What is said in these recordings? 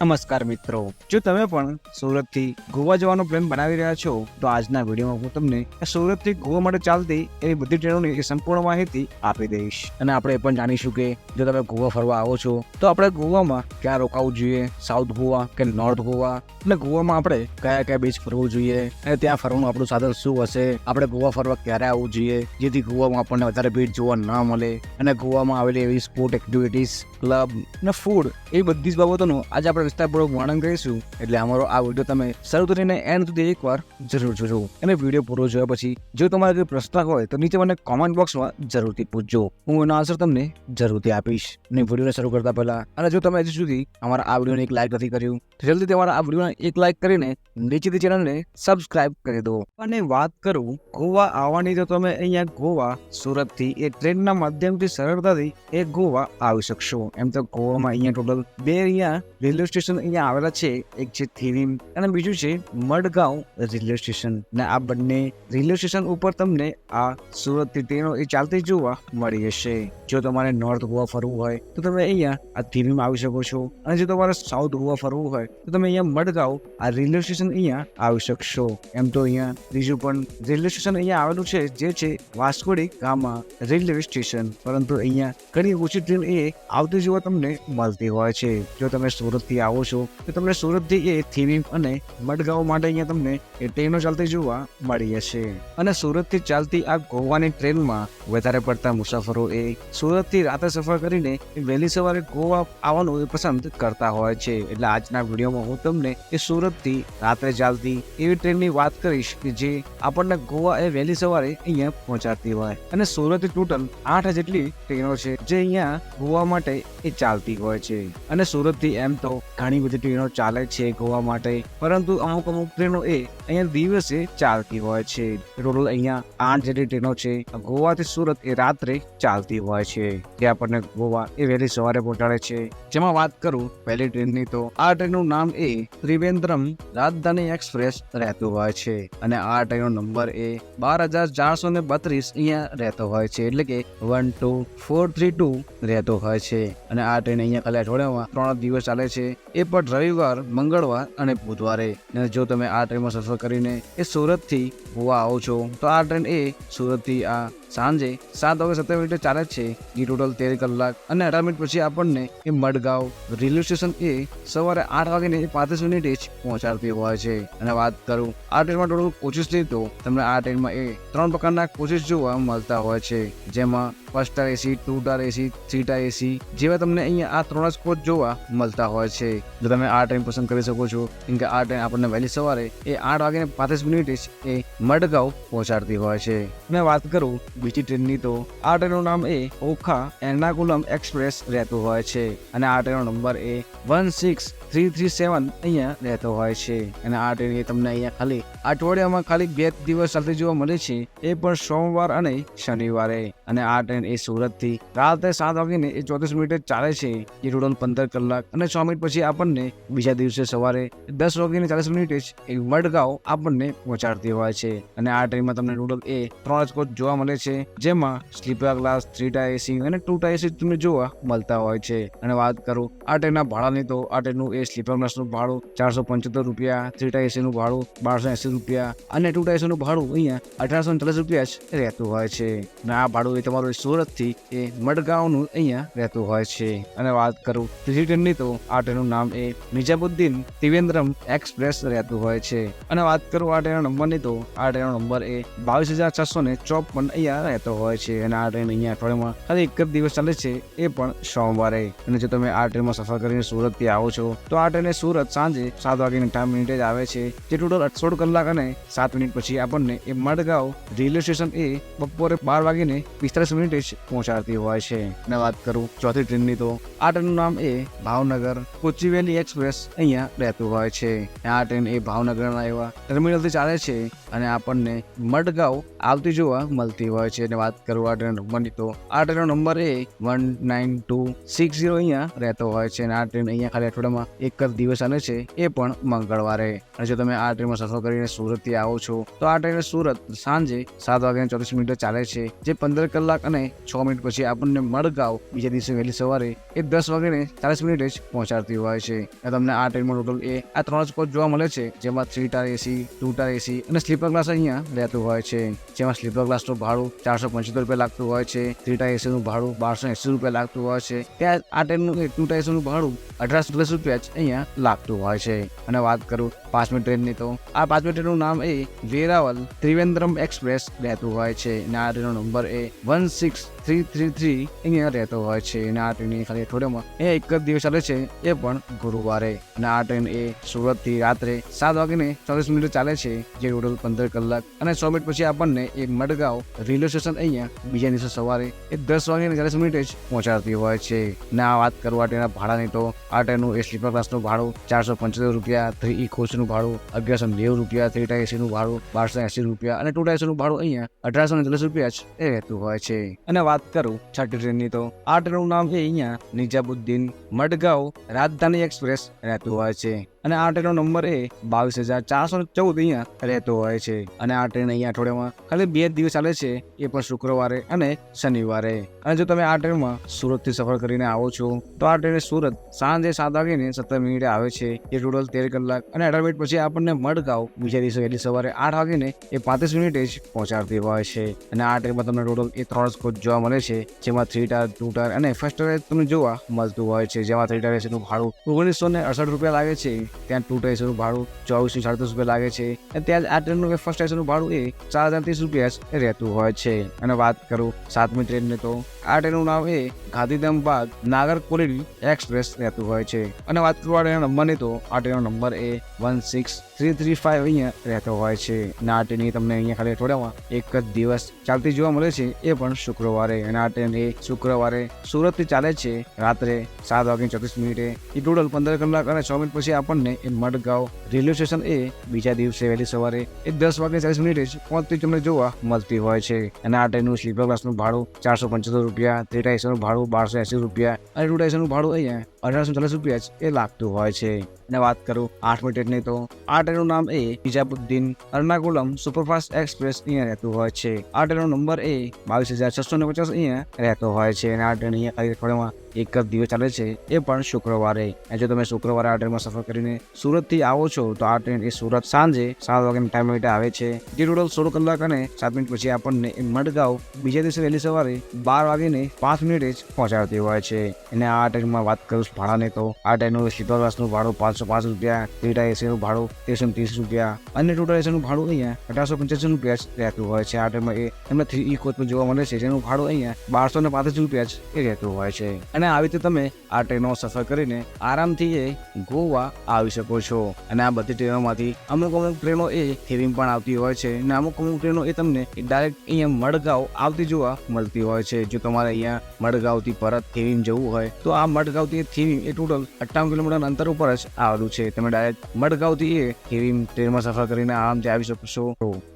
નમસ્કાર મિત્રો, જો તમે પણ સુરતથી ગોવા જવાનો પ્લાન બનાવી રહ્યા છો તો આજના વિડીયોમાં હું તમને સુરતથી ગોવા માટે ચાલતી એવી બધી ટ્રેનોની સંપૂર્ણ માહિતી આપી દઈશ. અને આપણે એ પણ જાણીશું કે જો તમે ગોવા ફરવા આવો છો તો આપણે ગોવામાં ક્યાં રોકાવું જોઈએ, સાઉથ ગોવા કે નોર્થ ગોવા, અને ગોવામાં આપણે કયા કયા બીચ ફરવું જોઈએ, અને ત્યાં ફરવાનું આપણું સાધન શું હશે, આપણે ગોવા ફરવા ક્યારે આવવું જોઈએ જેથી ગોવામાં આપણને વધારે ભીડ જોવા ન મળે, અને ગોવામાં આવેલી એવી સ્પોર્ટ એક્ટિવિટીઝ, ક્લબ અને ફૂડ, એ બધી જ બાબતોનું આજે આપણે વિસ્તારપૂર્વક વર્ણન કરીશું. એટલે અમારો આ વિડીયો તમે શરૂ કરીને એન્ડ સુધી એકવાર જરૂર જોજો. અને વિડીયો પૂરો જોયા પછી જો તમારે કોઈ પ્રશ્ન હોય તો નીચે મને કોમેન્ટ બોક્સમાં જરૂરથી પૂછજો, હું એનો આન્સર તમને જરૂરથી આપીશ. અને વિડીયોને શરૂ કરતા પહેલા, અને જો તમે હજી સુધી અમારા આ વિડીયોને એક લાઈક નથી કર્યું તો જલ્દી તમારા આ વિડીયોને એક લાઈક કરીને નીચેથી ચેનલને સબસ્ક્રાઇબ કરી દો. અને વાત કરું ગોવા આવવાની, તો તમે અહીંયા ગોવા સુરતથી એ ટ્રેનના માધ્યમથી સરળતાથી એ ગોવા આવી શકશો. એમ તો ગોવામાં અહીંયા ટોટલ બે રેલવે સ્ટેશન અહીંયા આવેલા છે. એક છે થિરીમ અને બીજું છે મડગાંવ રેલવે સ્ટેશન. ને આ બંને રેલવે સ્ટેશન ઉપર તમને આ સુરતથી ટ્રેનો એ ચાલતી જોવા મળી જશે. જો તમારે નોર્થ ગોવા ફરવું હોય તો તમે અહીંયા આ થિરીમ આવી શકો છો, અને જો તમારે સાઉથ ગોવા ફરવું હોય તો તમે અહીંયા મડગાંવ આ રેલવે સ્ટેશન અહીંયા આવી શકશો. એમ તો અહીંયા બીજું પણ રેલવે સ્ટેશન અહીંયા આવેલું છે, જે છે Vasco da Gama railway station. પરંતુ અહીંયા ઘણી ઓછી ટ્રેન એ આવતી જોવા તમને મળતી હોય છે. જો તમે સુરતથી આવો છો તો તમને સુરતથી એ થિરીમ અને મડગાંવ માટે અહીંયા તમને એ ટ્રેનો ચાલતી જોવા મળી જશે. અને સુરતથી ચાલતી આ ગોવાની ટ્રેનમાં વધારે પડતા મુસાફરો એ સુરતથી રાતે સફર કરીને વહેલી સવારે ગોવા આવવાનું પસંદ કરતા હોય છે. એટલે આજના વિડીયોમાં હું તમને એ સુરતથી રાત્રે ચાલતી એવી ટ્રેનની વાત કરીશ કે જે આપણને ગોવા એ વહેલી સવારે અહીંયા પહોંચાડતી હોય. અને સુરતથી ટોટલ 8 જેટલી ટ્રેનો છે જે અહીંયા ગોવા માટે એ ચાલતી હોય છે. અને સુરતથી એમ તો ઘણી બધી ટ્રેનો ચાલે છે ગોવા માટે, પરંતુ અમુક ટ્રેનો એ અહીંયા દિવસે ચાલતી હોય છે. ટોટલ અહીંયા 8 જેટલી ટ્રેનો છે ગોવાથી સુરત એ રાત્રે ચાલતી હોય છે, જે આપણને ગોવા એ વહેલી સવારે પહોંચાડે છે. જેમાં વાત કરું પહેલી ટ્રેનની, તો આ ટ્રેનનું નામ એ ત્રિવેન્દ્રમ રાજધાની એક્સપ્રેસ રહેતું હોય છે. અને આ ટ્રેનનો નંબર એ 12,432 અહીંયા રહેતો હોય છે, એટલે કે 12432 રહેતો હોય છે. અને આ ટ્રેન અહીંયા ખાલી અઠવાડિયામાં 3 દિવસ ચાલે છે, એ પણ રવિવાર, મંગળવાર અને બુધવારે. અને જો તમે આ ટ્રેનમાં સફર કરીને એ સુરતથી ગોવા આવો છો તો આ ટ્રેન એ સુરતથી આ સાંજે 7:17 ચાલે છે, એ ટોટલ 13 કલાક અને 18 મિનિટ પછી આપણને એ મડગાંવ રેલવે સ્ટેશન એ સવારે 8:35 જ પહોંચાડતી હોય છે. અને વાત કરું આ ટ્રેનમાં ટોટલ કોચિસ ની, તો તમને આ ટ્રેનમાં એ 3 પ્રકારના કોચિસ જોવા મળતા હોય છે, જેમાં first star AC, 2 star AC, 3 star AC જેવા તમને અહીંયા આ 3 જ કોચ જોવા મળતા હોય છે. જો તમે આ ટ્રેન પસંદ કરી શકો છો, કેમ કે આ ટ્રેન આપણને વહેલી સવારે એ 8:35 જ એ મડગાંવ પહોંચાડતી હોય છે. અને વાત કરું બીજી ટ્રેનની, તો આ ટ્રેનનું નામ એ ઓખા એર્નાકુલમ એક્સપ્રેસ રહેતું હોય છે. અને આ ટ્રેનનો નંબર એ 16337 અહીંયા રહેતો હોય છે. અને આ ટ્રેન એ તમને અહીંયા ખાલી અઠવાડિયામાં ખાલી 2 દિવસ ચાલતી જોવા મળે છે, એ પણ સોમવાર અને શનિવારે. અને આ ટ્રેન એ સુરતથી રાત્રે 7:34 ચાલે છે, એ ટોટલ 15 કલાક અને 6 મિનિટ પછી આપણને બીજા દિવસે સવારે 10:40 જ એ મડગાંવ આપણને પહોંચાડતી હોય છે. અને આ ટ્રેનમાં તમને ટોટલ એ 3 જ કોચ જોવા મળે છે, જેમાં સ્લીપર ક્લાસ, 3 સ્ટાર એસી અને 2 સ્ટાર એસી તમને જોવા મળતા હોય છે. અને વાત કરું આ ટ્રેનના ભાડાની, તો આ ટ્રેનનું એ સ્લીપર ક્લાસનું ભાડું 475 રૂપિયા, 3 સ્ટાર એસી નું ભાડું 1280 રૂપિયા અને 2 સ્ટાર એસી નું ભાડું અહીંયા 1840 રૂપિયા જ રહેતું હોય છે. અને આ ભાડું એ તમારું સુરતથી એ મડગાંવનું અહીંયા રહેતું હોય છે. અને વાત કરું ત્રીજી ટ્રેનની, તો આ ટ્રેનનું નામ એ નિઝામુદ્દીન ત્રિવેન્દ્રમ એક્સપ્રેસ રહેતું હોય છે. અને વાત કરું આ ટ્રેનના નંબરની, તો આ ટ્રેનનો નંબર એ 22,454 અહીંયા રહેતો હોય છે. અને આ ટ્રેન અહીંયા અઠવાડિયામાં ખાલી 1 જ દિવસ ચાલે છે, એ પણ સોમવારે. અને જો તમે આ ટ્રેનમાં સફર કરીને સુરતથી આવો છો તો આ ટ્રેન સુરત સાંજે 7:58 જ આવે છે, જે ટોટલ 16 કલાક અને 7 મિનિટ પછી આપણને એ મડગાંવ રેલવે સ્ટેશન એ બપોરે 12:45 જ પહોંચાડતી હોય છે. અને વાત કરું ચોથી ટ્રેનની, તો આ ટ્રેનનું નામ એ ભાવનગર કોચીવેલી એક્સપ્રેસ અહીંયા રહેતું હોય છે. આ ટ્રેન એ ભાવનગરના એવા ટર્મિનલથી ચાલે છે અને આપણને મડગાંવ આવતી જોવા મળતી હોય છે. અને વાત કરું આ ટ્રેન નંબરની તો આ ટ્રેનનો નંબર એ 19260 અહીંયા રહેતો હોય છે. અને આ ટ્રેન અહીંયા ખાલી અઠવાડિયામાં એક જ દિવસ ચાલે છે, એ પણ મંગળવારે. અને જો તમે આ ટ્રેનમાં સફર કરીને સુરતથી આવો છો તો આ ટ્રેન સુરત સાંજે 7:34 ચાલે છે, જે 15 કલાક અને 6 મિનિટ પછી આપણને મડગાંવ બીજા દિવસે વહેલી સવારે એ 10:40 જ પહોંચાડતી હોય છે. તમને આ ટ્રેનમાં ટોટલ એ આ 3 કોચ જોવા મળે છે, જેમાં 3 ટાયર એસી, 2 ટાયર એસી અને સ્લીપર ક્લાસ અહીંયા રહેતું હોય છે. જેમાં સ્લીપર ક્લાસનું ભાડું 475 રૂપિયા લાગતું હોય છે, 3 ટાયર એસીનું ભાડું 1280 રૂપિયા લાગતું હોય છે. ત્યાં આ ટ્રેનનું 2 ટાયર એસીનું ભાડું 1840 રૂપિયા જ અહીંયા લાગતું હોય છે. અને વાત કરું 5મી ટ્રેનની તો આ 5મી ટ્રેનનું નામ એ વેરાવલ ત્રિવેન્દ્રમ એક્સપ્રેસ રહેતું હોય છે. અને આ ટ્રેનનો નંબર એ 16333 અહીંયા રહેતો હોય છે. અને આ ટ્રેન ખાલી અઠવાડિયામાં એ એક જ દિવસ ચાલે છે, એ પણ ગુરુવારે. અને આ ટ્રેન એ સુરતથી રાત્રે 7:34 ચાલે છે, જે ટોટલ 15 કલાક અને 6 મિનિટ પછી આપણને એ મડગાંવ રેલવે સ્ટેશન અહીંયા બીજા દિવસે સવારે એ 10:40 જ પહોંચાડતી હોય છે. અને આ વાત કરું આ ટ્રેનના ભાડાની તો આ ટ્રેનનું એ સ્લીપર ક્લાસનું ભાડું 475 રૂપિયા, 3E કોચનું ભાડું 1190 રૂપિયા, 3 ટાયર એસીનું ભાડું 1280 રૂપિયા અને 2 ટાયર એસીનું ભાડું અહીંયા 1840 રૂપિયા જ એ રહેતું હોય છે. અને વાત કરું 6ઠી ટ્રેનની તો આ ટ્રેનનું નામ એ અહીંયા નિજામુદ્દીન મડગાંવ રાજધાની એક્સપ્રેસ રહેતું હોય છે. અને આ ટ્રેનનો નંબર એ 22,414 અહીંયા રહેતો હોય છે. અને આ ટ્રેન અહીંયા અઠવાડિયામાં ખાલી 2 દિવસ ચાલે છે, એ પણ શુક્રવારે અને શનિવારે. અને જો તમે આ ટ્રેનમાં સુરતથી સફર કરીને આવો છો તો આ ટ્રેન સુરત સાંજે 7:17 આવે છે, એ ટોટલ 13 કલાક અને 18 મિનિટ પછી આપણને મડગાંવ બીજા દિવસે વહેલી સવારે 8:35 જ પહોંચાડતી હોય છે. અને આ ટ્રેનમાં તમને ટોટલ એ 3 કોચ જોવા મળે છે, જેમાં 3 ટાયર, 2 ટાયર અને ફર્સ્ટ ટાયર તમને જોવા મળતું હોય છે. જેમાં 3 ટાયર એસીનું ભાડું 1968 રૂપિયા લાગે છે, ત્યાં 2 ટાયર એસીનું ભાડું 2437 રૂપિયા લાગે છે. અને ત્યાં આ ટ્રેનનું ફર્સ્ટ એસીનું ભાડું એ 4030 રૂપિયા જ રહેતું હોય છે. અને વાત કરું 7મી ટ્રેનની તો આ ટ્રેનનું નામ એ ગાંધીધામ નાગરકોઇલ એક્સપ્રેસ રહેતું હોય છે. અને વાત કરું આ ટ્રેનના નંબરની તો આ ટ્રેનનો નંબર એ 16335 અહીંયા રહેતો હોય છે. અને આ ટ્રેન તમને અહીંયા ખાલી અઠવાડિયામાં એક જ દિવસ ચાલતી જોવા મળે છે, એ પણ શુક્રવારે. અને આ ટ્રેન એ શુક્રવારે સુરતથી ચાલે છે રાત્રે 7:34 એ ટોટલ 15 કલાક અને 6 મિનિટ પછી આપણને એ મડગાંવ રેલવે સ્ટેશન એ બીજા દિવસે વહેલી સવારે એ 10:40 જ પહોંચતી તમને જોવા મળતી હોય છે. અને આ ટ્રેનનું સ્લીપર ક્લાસનું ભાડું 475 રૂપિયા, 3 ટાયર એસીનું ભાડું 1280 રૂપિયા અને 2 ટાયર એસીનું ભાડું અહીંયા 1840 રૂપિયા જ એ લાગતું હોય છે. અને વાત કરું 8મી ટ્રેનની તો આ ટ્રેનનું નામ એ નિજામુદ્દીન એર્નાકુલમ સુપરફાસ્ટ એક્સપ્રેસ અહીંયા રહેતું હોય છે. આ ટ્રેનનો નંબર એ 22,650 અહીંયા રહેતો હોય છે. અને આ ટ્રેન અહીંયા ખાલી અઠવાડિયામાં એક જ દિવસ ચાલે છે, એ પણ શુક્રવારે. અને જો તમે શુક્રવારે આ ટ્રેનમાં સફર કરીને સુરતથી આવો છો તો આ ટ્રેન એ સુરત સાંજે 7:05 આવે છે, જે ટોટલ 16 કલાક અને 7 મિનિટ પછી આપણને એ મડગાંવ બીજા દિવસે વહેલી સવારે 12:05 જ પહોંચાડતી હોય છે. અને આ ટ્રેનમાં વાત કરું ભાડાને તો આ ટ્રેનનું સ્લીપર ક્લાસનું ભાડું 505 રૂપિયા, 3 ટાયર એસીનું ભાડું 1330 રૂપિયા અને 2 ટાયર એસીનું ભાડું અહીંયા 1885 રૂપિયા જ રહેતું હોય છે. આ ટ્રેનમાં એ તમને 3E કોચ પણ જોવા મળે છે, જેનું ભાડું અહીંયા 1235 રૂપિયા જ એ રહેતું હોય છે. અને આવી રીતે તમે આ ટ્રેનો સફર કરીને આરામથી એ ગોવા આવી શકો છો. અને આ બધી ટ્રેનોમાંથી અમુક ટ્રેનો એ થેરીમ પણ આવતી હોય છે, અને અમુક ટ્રેનો એ તમને ડાયરેક્ટ અહીંયા મડગાંવ આવતી જોવા મળતી હોય છે. જો તમારે અહીંયા મડગાંવથી પરત થેરીમ જવું હોય તો આ મડગાંવથી થેરીમ એ ટોટલ 58 કિલોમીટર અંતર ઉપર જ આવેલું છે. તમે ડાયરેક્ટ મડગાંવથી એ થેરીમ ટ્રેનમાં સફર કરીને આરામથી આવી શકો છો.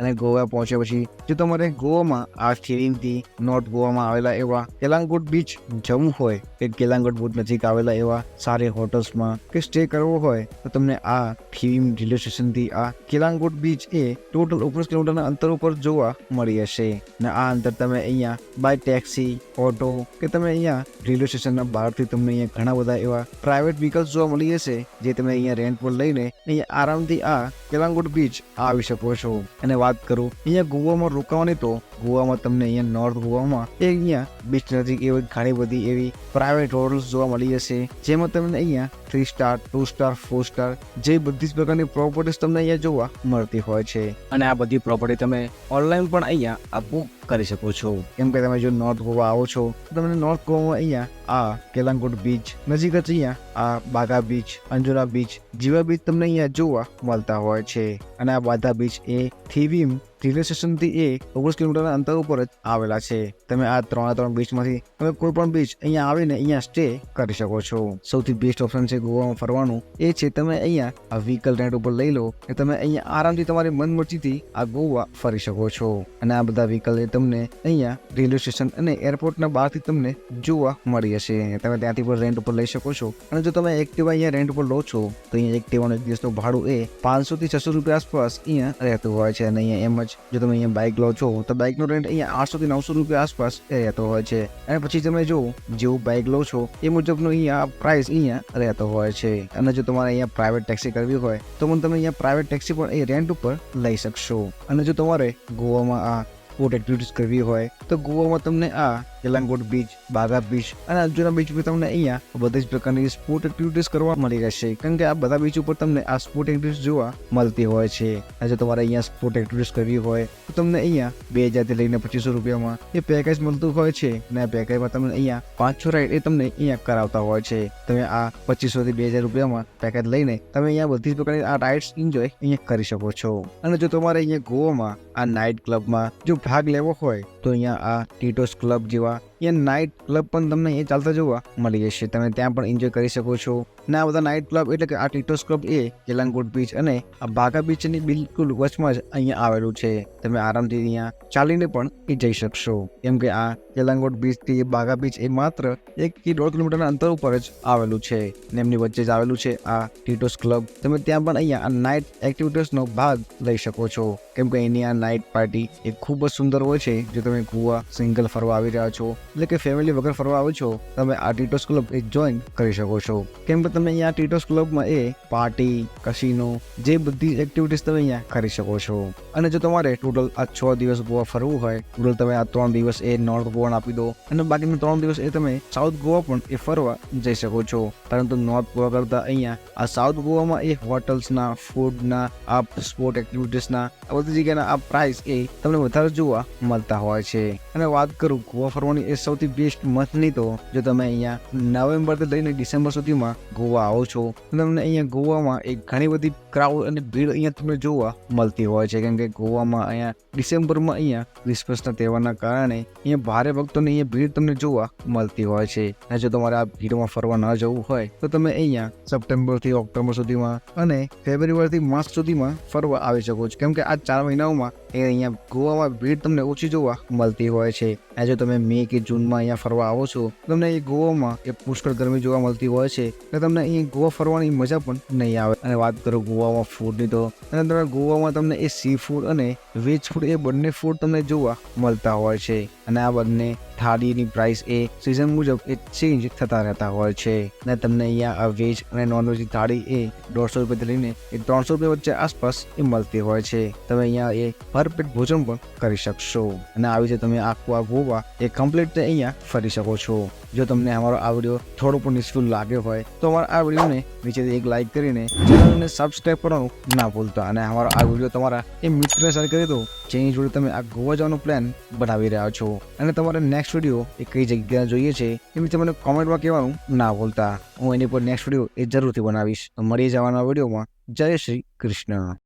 અને ગોવા પહોંચ્યા પછી જો તમારે ગોવામાં આ થેરીમથી નોર્થ ગોવામાં આવેલા એવા કેલાંગુટ બીચ જવું હોય કે કેલાંગુટ બીચ નજીક આવેલા એવા સારી હોટલ્સમાં કે સ્ટે કરવો હોય તો તમને આ થેરીમ રેલવે સ્ટેશનથી આ કેલાંગુટ બીચ એ ટોટલ 19 કિલોમીટરના અંતર ઉપર જોવા મળી હશે. અને આ અંતર તમે અહીંયા બાય ટેક્સી, ઓટો કે તમે અહીંયા રેલવે સ્ટેશનના બહારથી તમને અહીંયા ઘણા બધા એવા પ્રાઇવેટ વ્હીકલ્સ જોવા મળી હશે, જે તમે અહીંયા રેન્ટ પર લઈને અહીંયા આરામથી આ કેલાંગુટ બીચ આવી શકો છો. અને વાત કરું અહીંયા ગોવામાં રોકાવાની તો ગોવામાં તમને અહીંયા નોર્થ ગોવામાં અહીંયા બીચ નજીક એવી ઘણી બધી એવી પ્રાઇવેટ હોટલ્સ જોવા મળી હશે, જેમાં તમને અહીંયા 3 સ્ટાર, 2 સ્ટાર, 4 સ્ટાર જે બધી જ પ્રકારની પ્રોપર્ટીઝ તમને અહીંયા જોવા મળતી હોય છે. અને આ બધી પ્રોપર્ટી તમે ઓનલાઈન પણ અહીંયા બુક કરી શકો છો. કેમ કે તમે જો નોર્થ ગોવા આવો છો તો તમને નોર્થ ગોવામાં અહીંયા આ કેલાંગુટ બીચ નજીક જ અહીંયા આ બાગા બીચ, અંજુના બીચ જેવા બીચ તમને અહીંયા જોવા મળતા હોય છે. અને આ બધા બીચ એ થેરીમ રેલવે સ્ટેશનથી એ 19 કિલોમીટરના અંતર ઉપર જ આવેલા છે. તમે આ 3 બીચમાંથી તમે કોઈ પણ બીચ અહીંયા આવીને અહીંયા સ્ટે કરી શકો છો. સૌથી બેસ્ટ ઓપ્શન છે ગોવામાં ફરવાનું એ છે તમે અહીંયા આ વ્હીકલ રેન્ટ ઉપર લઈ લો અને તમે અહીંયા આરામથી તમારી મનમરજીથી આ ગોવા ફરી શકો છો. અને આ બધા વ્હીકલ તમને અહીંયા રેલવે સ્ટેશન અને એરપોર્ટના બહારથી તમને જોવા મળી હશે. તમે ત્યાંથી પણ રેન્ટ ઉપર લઈ શકો છો. અને જો તમે એક્ટિવા અહીંયા રેન્ટ ઉપર લો છો તો અહીંયા એક્ટિવાનું એક દિવસનું ભાડું એ 500 થી 600 રૂપિયા આસપાસ અહીંયા રહેતું હોય છે. અને અહીંયા એમ જ જો તમે અહીંયા બાઇક લો છો તો બાઇકનો રેન્ટ અહીંયા 800 થી 900 રૂપિયા આસપાસ રહેતો હોય છે. અને પછી તમે જો જેવું બાઇક લો છો એ મુજબનો અહીંયા પ્રાઇસ અહીંયા રહેતો હોય છે. અને જો તમારે અહીંયા પ્રાઇવેટ ટેક્સી કરવી હોય તો પણ તમે અહીંયા પ્રાઇવેટ ટેક્સી પણ એ રેન્ટ ઉપર લઈ શકશો. અને જો તમારે ગોવામાં આ સ્પોર્ટ એક્ટિવિટીઝ કરવી હોય તો ગોવામાં તમને આ યલાંગોટ બીચ, બાગા બીચ અને અર્જુના બીચ પર તમને અહીંયા બધી જ પ્રકારની સ્પોર્ટ એક્ટિવિટીઝ કરવા મળી રહેશે. કારણ કે આ બધા બીચ ઉપર તમને આ સ્પોર્ટ એક્ટિવિટીઝ જોવા મળતી હોય છે. અને જો તમારે અહીંયા સ્પોર્ટ એક્ટિવિટીઝ કરવી હોય તો તમને અહીંયા 2000 થી લઈને 2500 રૂપિયામાં એ પેકેજ મળતું હોય છે. અને આ પેકેજમાં તમને અહીંયા 5-6 રાઈડ એ તમને અહીંયા કરાવતા હોય છે. તમે આ 2500 થી 2000 રૂપિયામાં પેકેજ લઈને તમે અહીંયા બધી જ પ્રકારની આ રાઇડ્સ એન્જોય અહીંયા કરી શકો છો. અને જો તમારે અહીંયા ગોવામાં આ નાઇટ ક્લબમાં જો ભાગ લેવો હોય તો અહીંયા આ ટીટોસ ક્લબ જેવા અહીંયા નાઇટ ક્લબ પણ તમને અહીંયા ચાલતા જોવા મળી જશે. તમે ત્યાં પણ એન્જોય કરી શકો છો. અને આ બધા નાઇટ ક્લબ એટલે કે આ ટીટોસ ક્લબ એ યલાંગોટ બીચ અને આ બાગા બીચની બિલકુલ વચમાં જ અહીંયા આવેલું છે. તમે આરામથી અહીંયા ચાલીને પણ એ જઈ શકશો. કેમ કે આ યલાંગોટ બીચ થી બાગા બીચ એ માત્ર 1 થી 1.5 કિલોમીટરના અંતર ઉપર જ આવેલું છે. અને એમની વચ્ચે જ આવેલું છે આ ટીટોસ ક્લબ. તમે ત્યાં પણ અહીંયા આ નાઇટ એક્ટિવિટીઝનો ભાગ લઈ શકો છો. કેમ કે એની આ નાઇટ પાર્ટી એ ખૂબ જ સુંદર હોય છે. જો તમે ગોવા સિંગલ ફરવા આવી રહ્યા છો એટલે કે ફેમિલી વગર ફરવા આવો છો તમે આ ટીટોસ ક્લબ એ જોઈન કરી શકો છો. કેમ કે તમે અહીંયા ટીટોસ ક્લબમાં એ પાર્ટી, કસિનો જે બધી એક્ટિવિટીઝ તમે અહીંયા કરી શકો છો. અને જો તમારે ટોટલ આ 6 દિવસ ગોવા ફરવું હોય ટોટલ તમે આ 3 દિવસ એ નોર્થ ગોવા આપી દો અને બાકીના 3 દિવસ એ તમે સાઉથ ગોવા પણ એ ફરવા જઈ શકો છો. પરંતુ નોર્થ ગોવા કરતા અહીંયા આ સાઉથ ગોવામાં એ હોટલ્સના, ફૂડના, આ સ્પોર્ટ એક્ટિવિટીઝના આ બધી જગ્યાના આ પ્રાઇસ એ તમને વધારે જોવા મળતા હોય છે. અને વાત કરું ગોવા ફરવાની એ સૌથી બેસ્ટ મંથની તો જો તમે અહીંયા નવેમ્બરથી લઈને ડિસેમ્બર સુધીમાં ગોવા આવો છો તો તમને અહીંયા ગોવામાં એક ઘણી બધી ક્રાઉડ અને ભીડ અહીંયા તમને જોવા મળતી હોય છે. કેમ કે ગોવામાં અહીંયા ડિસેમ્બરમાં અહીંયા ક્રિસમસના તહેવારના કારણે અહીંયા ભારે ભક્તોની અહીંયા ભીડ તમને જોવા મળતી હોય છે. અને જો તમારે આ ભીડમાં ફરવા ન જવું હોય તો તમે અહીંયા સપ્ટેમ્બરથી ઓક્ટોબર સુધીમાં અને ફેબ્રુઆરીથી માર્ચ સુધીમાં ફરવા આવી શકો છો. કેમ કે આ 4 મહિનાઓમાં એ અહીંયા ગોવામાં ભીડ તમને ઓછી જોવા મળતી હોય છે. અને જો તમે મે કે જૂનમાં અહીંયા ફરવા આવો છો તમને એ ગોવામાં એ પુષ્કળ ગરમી જોવા મળતી હોય છે એટલે તમને અહીંયા ગોવા ફરવાની મજા પણ નહીં આવે. અને વાત કરો ગોવામાં ફૂડની તો અને તમે ગોવામાં તમને એ સી ફૂડ અને વેજ ફૂડ એ બંને ફૂડ તમને જોવા મળતા હોય છે. અને આ બંને થાળીની પ્રાઇસ એ સિઝન મુજબ એ ચેન્જ થતા રહેતા હોય છે. અને તમને અહીંયા આ વેજ અને નોનવેજ થાળી એ 150 રૂપિયાથી લઈને એ 300 રૂપિયા વચ્ચે આસપાસ એ મળતી હોય છે. તમે અહીંયા એ ભરપેટ ભોજન પણ કરી શકશો. અને આવી રીતે તમે આખું આ ગોવા એ કમ્પ્લીટ અહીંયા ફરી શકો છો. જો તમને અમારો આ વિડીયો થોડો પણ યુઝફુલ લાગ્યો હોય તો અમારા આ વિડીયોને નીચેથી એક લાઇક કરીને ચેનલને સબસ્ક્રાઈબ કરવાનું ના ભૂલતા. અને અમારો આ વિડીયો તમારા એ મિત્રને શેર કરી દો જેની જોડે તમે આ ગોવા જવાનો પ્લાન બનાવી રહ્યા છો. અને તમારે નેક્સ્ટ વિડીયો એ કઈ જગ્યા જોઈએ છે એ નીચે મને કોમેન્ટમાં કહેવાનું ના ભૂલતા. હું એની પર નેક્સ્ટ વિડીયો એ જરૂરથી બનાવીશ. તો મળી જવાના વિડીયોમાં. જય શ્રી કૃષ્ણ.